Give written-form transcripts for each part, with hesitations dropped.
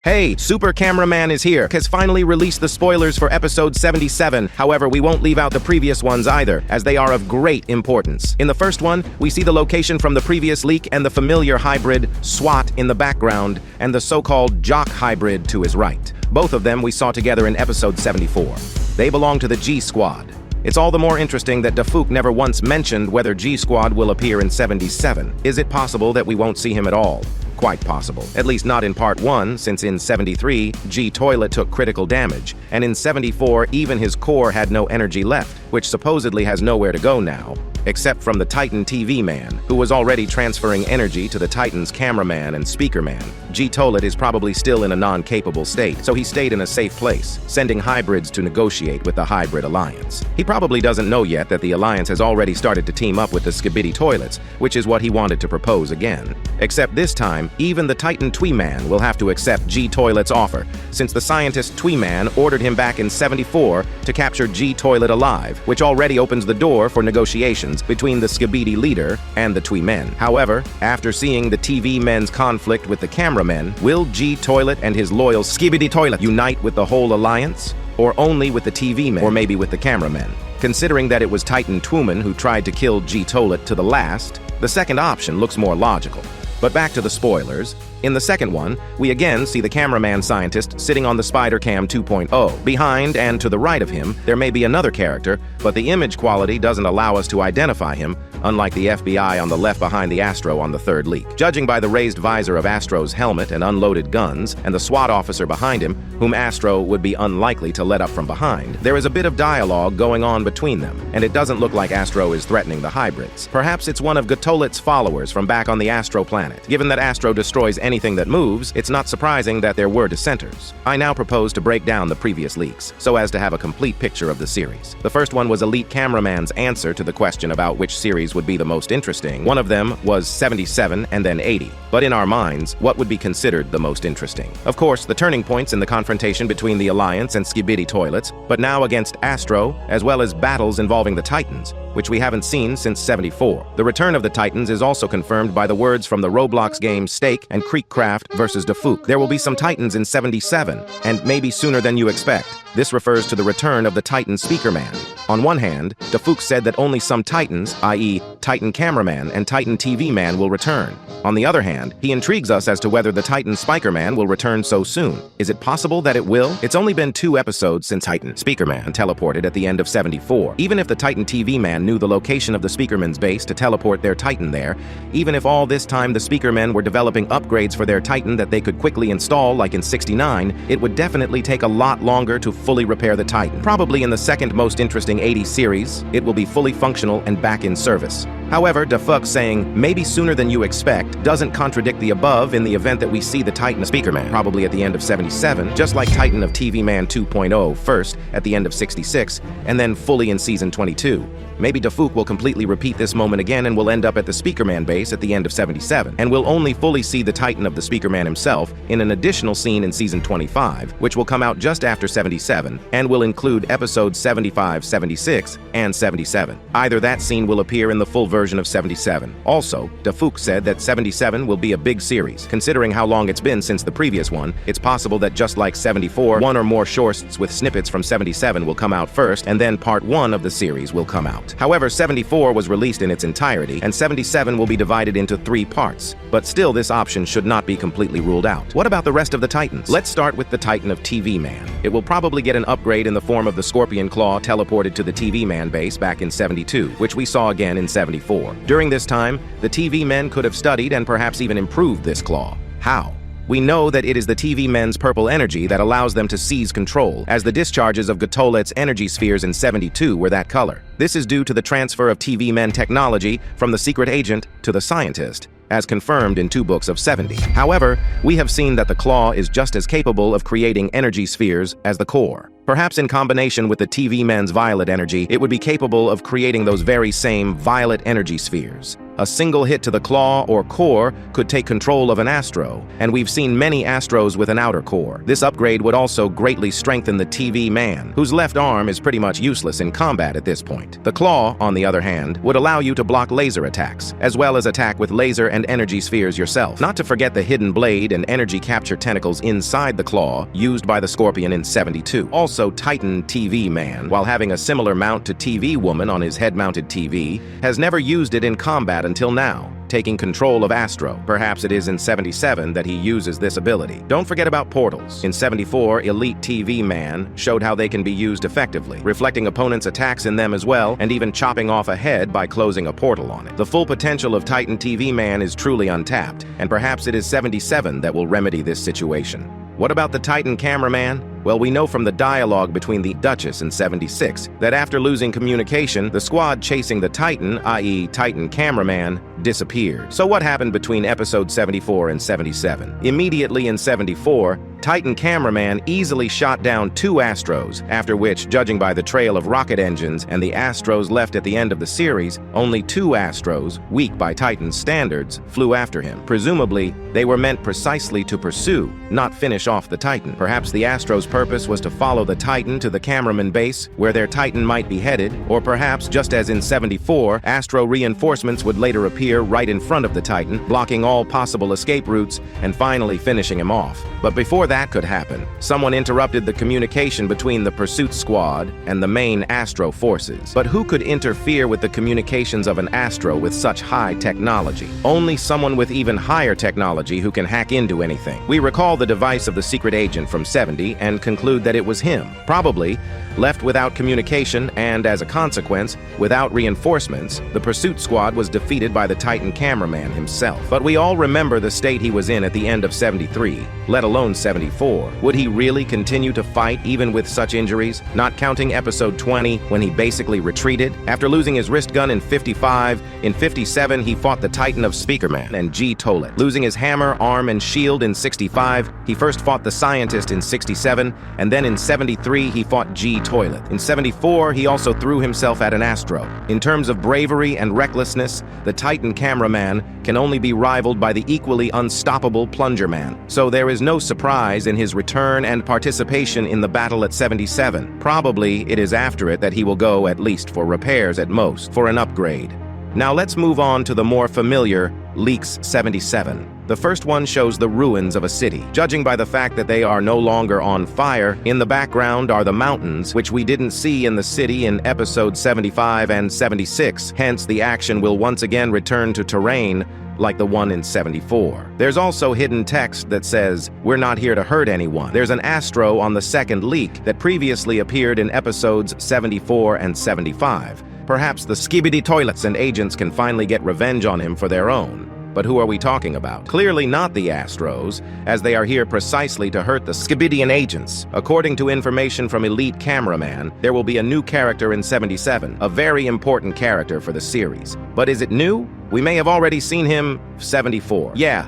Hey, Super Cameraman is here, has finally released the spoilers for episode 77. However, we won't leave out the previous ones either, as they are of great importance. In the first one, we see the location from the previous leak and the familiar hybrid SWAT in the background, and the so-called Jock hybrid to his right. Both of them we saw together in episode 74. They belong to the G Squad. It's all the more interesting that Dafouk never once mentioned whether G Squad will appear in 77. Is it possible that we won't see him at all? Quite possible. At least not in part 1, since in 73, G Toilet took critical damage, and in 74, even his core had no energy left, which supposedly has nowhere to go now, except from the Titan TV man, who was already transferring energy to the Titan's cameraman and speaker man. G Toilet is probably still in a non-capable state, so he stayed in a safe place, sending hybrids to negotiate with the Hybrid Alliance. He probably doesn't know yet that the Alliance has already started to team up with the Skibidi Toilets, which is what he wanted to propose again. Except this time, even the Titan Twee Man will have to accept G Toilet's offer, since the scientist Twee Man ordered him back in 74 to capture G Toilet alive, which already opens the door for negotiations between the Skibidi leader and the Twee Men. However, after seeing the TV men's conflict with the cameramen, will G Toilet and his loyal Skibidi Toilet unite with the whole alliance? Or only with the TV men, or maybe with the cameramen? Considering that it was Titan Twooman who tried to kill G Toilet to the last, the second option looks more logical. But back to the spoilers. In the second one, we again see the cameraman scientist sitting on the Spider Cam 2.0. Behind and to the right of him, there may be another character, but the image quality doesn't allow us to identify him, unlike the FBI on the left behind the Astro on the third leak. Judging by the raised visor of Astro's helmet and unloaded guns, and the SWAT officer behind him, whom Astro would be unlikely to let up from behind, there is a bit of dialogue going on between them, and it doesn't look like Astro is threatening the hybrids. Perhaps it's one of Toilet's followers from back on the Astro planet. Given that Astro destroys anything that moves, it's not surprising that there were dissenters. I now propose to break down the previous leaks, so as to have a complete picture of the series. The first one was Elite Cameraman's answer to the question about which series would be the most interesting. One of them was 77 and then 80. But in our minds, what would be considered the most interesting? Of course, the turning points in the confrontation between the Alliance and Skibidi Toilets, but now against Astro, as well as battles involving the Titans, which we haven't seen since 74. The return of the Titans is also confirmed by the words from the Roblox game Steak and Creekcraft versus Dafouk. There will be some Titans in 77, and maybe sooner than you expect. This refers to the return of the Titan Speaker Man. On one hand, Dafouk said that only some Titans, i.e. Titan Cameraman and Titan TV Man, will return. On the other hand, he intrigues us as to whether the Titan Spiker Man will return so soon. Is it possible that it will? It's only been 2 episodes since Titan Speaker Man teleported at the end of 74. Even if the Titan TV Man knew the location of the Speakerman's base to teleport their Titan there, even if all this time the Speakermen were developing upgrades for their Titan that they could quickly install like in 69, it would definitely take a lot longer to fully repair the Titan. Probably in the second most interesting 80 series, it will be fully functional and back in service. However, Dafouk saying, maybe sooner than you expect, doesn't contradict the above in the event that we see the Titan Speakerman, probably at the end of 77, just like Titan of TV Man 2.0 first at the end of 66, and then fully in season 22. Maybe Dafouk will completely repeat this moment again and will end up at the Speakerman base at the end of 77, and we'll only fully see the Titan of the Speakerman himself in an additional scene in season 25, which will come out just after 77, and will include episodes 75, 76, and 77. Either that scene will appear in the full version of 77. Also, Dafouk said that 77 will be a big series. Considering how long it's been since the previous one, it's possible that just like 74, one or more shorts with snippets from 77 will come out first, and then part 1 of the series will come out. However, 74 was released in its entirety, and 77 will be divided into 3 parts. But still, this option should not be completely ruled out. What about the rest of the Titans? Let's start with the Titan of TV Man. It will probably get an upgrade in the form of the Scorpion Claw teleported to the TV Man base back in 72, which we saw again in 74. During this time, the TV men could have studied and perhaps even improved this claw. How? We know that it is the TV men's purple energy that allows them to seize control, as the discharges of Toilet's energy spheres in 72 were that color. This is due to the transfer of TV men technology from the secret agent to the scientist, as confirmed in 2 books of 70. However, we have seen that the claw is just as capable of creating energy spheres as the core. Perhaps in combination with the TV men's violet energy, it would be capable of creating those very same violet energy spheres. A single hit to the claw or core could take control of an Astro, and we've seen many Astros with an outer core. This upgrade would also greatly strengthen the TV man, whose left arm is pretty much useless in combat at this point. The claw, on the other hand, would allow you to block laser attacks, as well as attack with laser and energy spheres yourself. Not to forget the hidden blade and energy capture tentacles inside the claw, used by the Scorpion in 72. Also, Titan TV Man, while having a similar mount to TV Woman on his head-mounted TV, has never used it in combat until now, taking control of Astro. Perhaps it is in 77 that he uses this ability. Don't forget about portals. In 74, Elite TV Man showed how they can be used effectively, reflecting opponents' attacks in them as well, and even chopping off a head by closing a portal on it. The full potential of Titan TV Man is truly untapped, and perhaps it is 77 that will remedy this situation. What about the Titan Cameraman? Well, we know from the dialogue between the Duchess and 76 that after losing communication, the squad chasing the Titan, i.e. Titan Cameraman, disappeared. So what happened between episode 74 and 77? Immediately in 74, Titan Cameraman easily shot down 2 Astros, after which, judging by the trail of rocket engines and the Astros left at the end of the series, only 2 Astros, weak by Titan's standards, flew after him. Presumably, they were meant precisely to pursue, not finish off the Titan. Perhaps the Astros' purpose was to follow the Titan to the cameraman base, where their Titan might be headed, or perhaps, just as in 74, Astro reinforcements would later appear right in front of the Titan, blocking all possible escape routes and finally finishing him off. But before that could happen, someone interrupted the communication between the pursuit squad and the main Astro forces. But who could interfere with the communications of an Astro with such high technology? Only someone with even higher technology who can hack into anything. We recall the device of the secret agent from 70 and conclude that it was him, probably left without communication, and as a consequence, without reinforcements. The pursuit squad was defeated by the Titan Cameraman himself. But we all remember the state he was in at the end of 73, let alone 74. Would he really continue to fight even with such injuries? Not counting episode 20, when he basically retreated. After losing his wrist gun in 55, in 57 he fought the Titan of Speakerman and Toilet. Losing his hammer, arm, and shield in 65, he first fought the Scientist in 67, and then in 73 he fought Toilet. In 74, he also threw himself at an Astro. In terms of bravery and recklessness, the Titan Cameraman can only be rivaled by the equally unstoppable Plunger Man. So there is no surprise in his return and participation in the battle at 77. Probably it is after it that he will go, at least for repairs at most, for an upgrade. Now let's move on to the more familiar Leaks 77. The first one shows the ruins of a city. Judging by the fact that they are no longer on fire, in the background are the mountains, which we didn't see in the city in episode 75 and 76. Hence, the action will once again return to terrain like the one in 74. There's also hidden text that says, "We're not here to hurt anyone." There's an Astro on the second leak that previously appeared in episodes 74 and 75. Perhaps the Skibidi Toilets and agents can finally get revenge on him for their own. But who are we talking about? Clearly not the Astros, as they are here precisely to hurt the Skibidian agents. According to information from Elite Cameraman, there will be a new character in 77, a very important character for the series. But is it new? We may have already seen him 74. Yeah,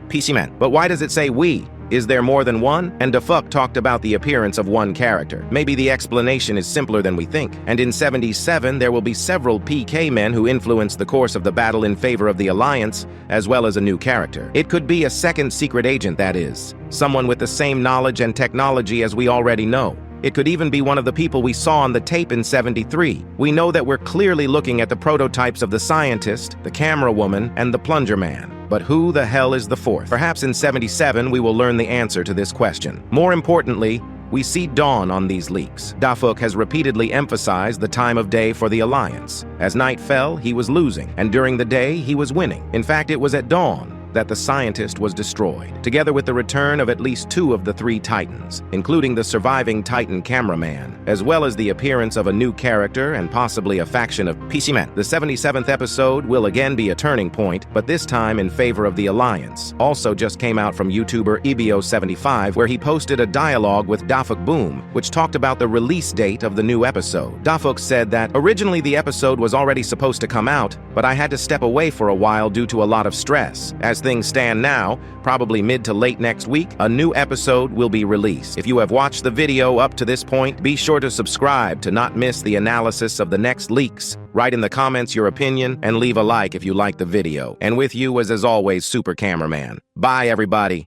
PC Man. But why does it say we? Is there more than one? And DeFuck talked about the appearance of one character. Maybe the explanation is simpler than we think. And in 77, there will be several PK men who influence the course of the battle in favor of the Alliance, as well as a new character. It could be a second secret agent, that is. Someone with the same knowledge and technology as we already know. It could even be one of the people we saw on the tape in 73. We know that we're clearly looking at the prototypes of the Scientist, the Camera Woman, and the Plunger Man. But who the hell is the fourth? Perhaps in 77 we will learn the answer to this question. More importantly, we see dawn on these leaks. DaFuq has repeatedly emphasized the time of day for the Alliance. As night fell, he was losing, and during the day, he was winning. In fact, it was at dawn that the Scientist was destroyed, together with the return of at least 2 of the 3 Titans, including the surviving Titan Cameraman, as well as the appearance of a new character and possibly a faction of PC Men. The 77th episode will again be a turning point, but this time in favor of the Alliance. Also just came out from YouTuber Ebio75, where he posted a dialogue with DaFuq Boom, which talked about the release date of the new episode. DaFuq said that originally the episode was already supposed to come out, but I had to step away for a while due to a lot of stress, as things stand now, probably mid to late next week, a new episode will be released. If you have watched the video up to this point, be sure to subscribe to not miss the analysis of the next leaks. Write in the comments your opinion and leave a like if you like the video. And with you as always, Super Cameraman. Bye, everybody.